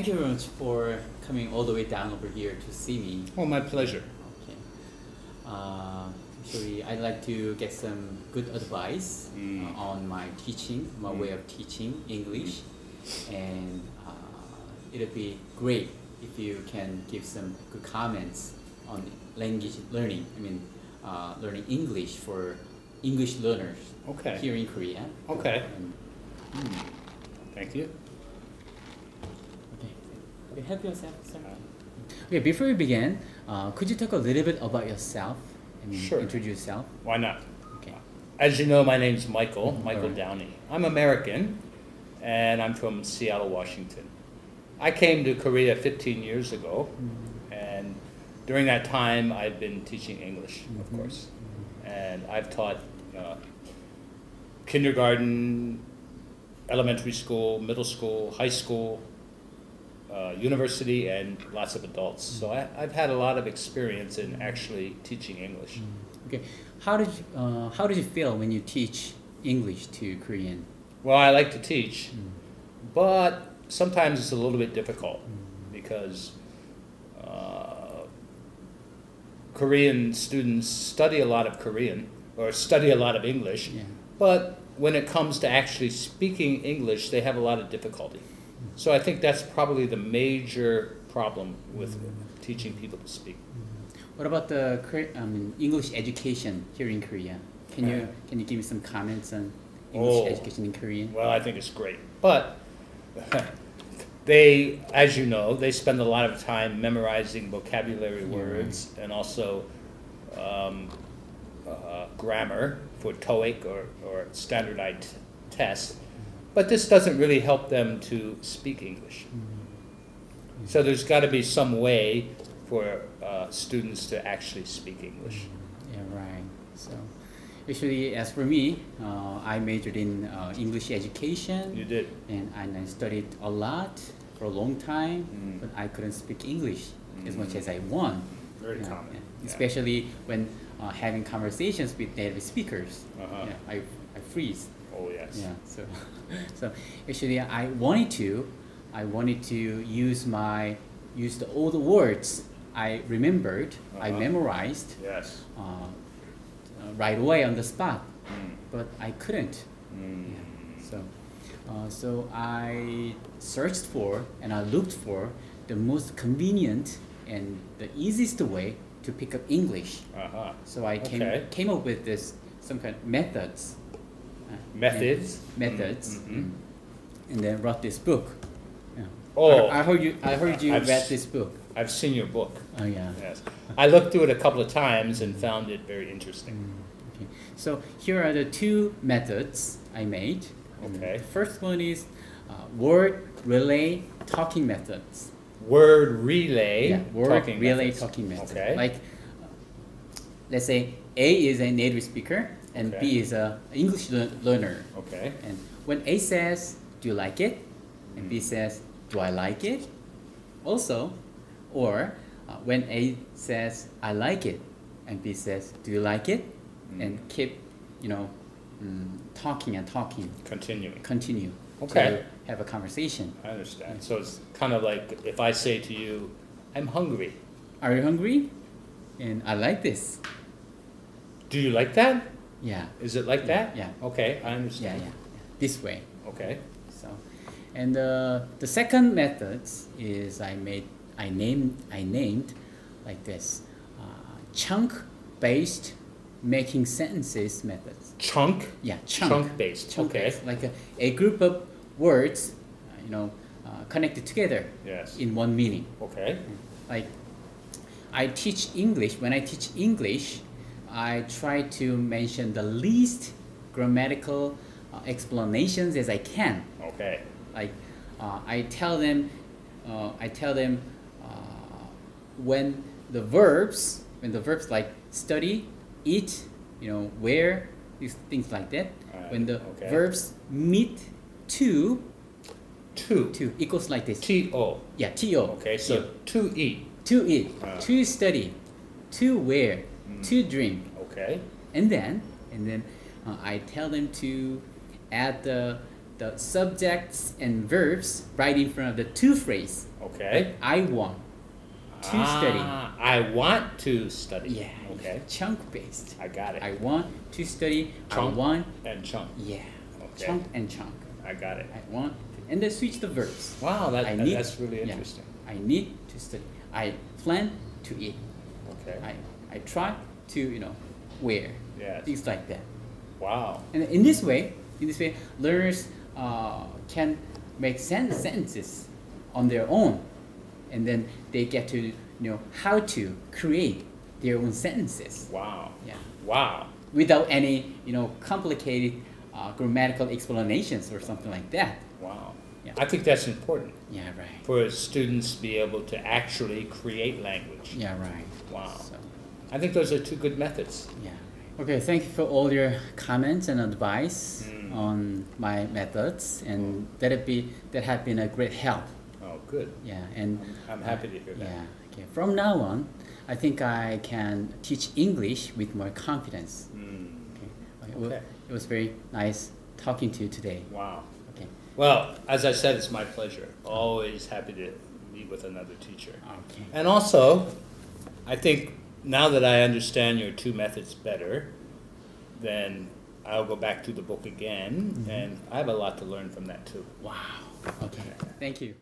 Thank you very much for coming all the way down over here to see me. Oh, my pleasure. Okay. Actually, I'd like to get some good advice on my teaching, my way of teaching English, and it'd be great if you can give some good comments on language learning. I mean, learning English for English learners here in Korea. Okay. Thank you. Okay, help yourself, sir. Okay, before we begin, could you talk a little bit about yourself? I mean, Sure. introduce yourself. Why not? Okay. As you know, my name's Michael Alright. Downey. I'm American, and I'm from Seattle, Washington. I came to Korea 15 years ago, and during that time, I've been teaching English, of course. And I've taught kindergarten, elementary school, middle school, high school, university, and lots of adults. So I've had a lot of experience in actually teaching English. Okay, how did you feel when you teach English to Korean? Well, I like to teach, but sometimes it's a little bit difficult because Korean students study a lot of Korean or study a lot of English, but when it comes to actually speaking English, they have a lot of difficulty. So I think that's probably the major problem with teaching people to speak. What about the English education here in Korea? Can you give me some comments on English education in Korean? Well, I think it's great, but they, as you know, they spend a lot of time memorizing vocabulary words and also grammar for TOEIC or standardized tests. But this doesn't really help them to speak English. So there's got to be some way for students to actually speak English. Yeah, right. So, actually, as for me, I majored in English education. You did. And I studied a lot for a long time, but I couldn't speak English as much as I want. Very common. Yeah. Especially when having conversations with native speakers. I freeze. Oh yes. Yeah. So actually, I wanted to use all the words I remembered, I memorized. Yes. Right away on the spot, but I couldn't. Yeah. So I searched for and I looked for the most convenient and the easiest way to pick up English. So I came up with some kind of methods. Methods, and then wrote this book. Yeah. Oh, I heard you read this book. I've seen your book. Oh yeah. Yes, I looked through it a couple of times and found it very interesting. Okay. So here are the two methods I made. Okay. The first one is word relay talking methods. Word relay. Talking methods. Okay. Like, let's say A is a native speaker and B is an English learner. Okay. And when A says, "Do you like it?" and B says, "Do I like it?" Also, or when A says, "I like it," and B says, "Do you like it?" and keep, talking and talking. Continue. Okay. To have a conversation. I understand. So it's kind of like if I say to you, "I'm hungry." Are you hungry? And I like this. Do you like that? Yeah. Is it like that? Yeah. Okay, I understand. Yeah. This way. Okay. So, and the second method is I named like this, chunk-based making sentences methods. Chunk? Yeah, Chunk-based. Chunk-based, like a group of words, connected together. Yes. In one meaning. Okay. Like, when I teach English, I try to mention the least grammatical explanations as I can. Okay. Like, I tell them when the verbs like study, eat, wear, these things like that. When the verbs meet to equals like this. T-O. Yeah, T-O. Okay, so to eat. To eat, to study, to wear, to drink. Okay. And then I tell them to add the the subjects and verbs right in front of the to phrase. Okay. I want to study. I want to study. Yeah. Okay. Chunk based. I got it. I want to study. Chunk I want. and chunk. Yeah. Okay. Chunk and chunk. I got it. I want. And then switch the verbs. Wow, need, that's really interesting. Yeah, I need to study. I plan to eat. Okay. I try to wear. Yes. Things like that. Wow. And in this way, learners can make sentences on their own, and then they get to know how to create their own sentences. Wow. Yeah. Wow. Without any complicated grammatical explanations or something like that. Wow. Yeah. I think that's important. Yeah. Right. For students to be able to actually create language. Yeah. Right. Wow. So, I think those are two good methods. yeah. Okay. Thank you for all your comments and advice on my methods, and that have been a great help. Oh, good. Yeah. And I'm happy to hear that. yeah. Okay. From now on, I think I can teach English with more confidence. Okay. It was very nice talking to you today. Wow. Okay. Well, as I said, it's my pleasure. Always happy to meet with another teacher. Okay. And also, I think now that I understand your two methods better, then I'll go back to the book again, and I have a lot to learn from that too. Wow. Okay. Thank you.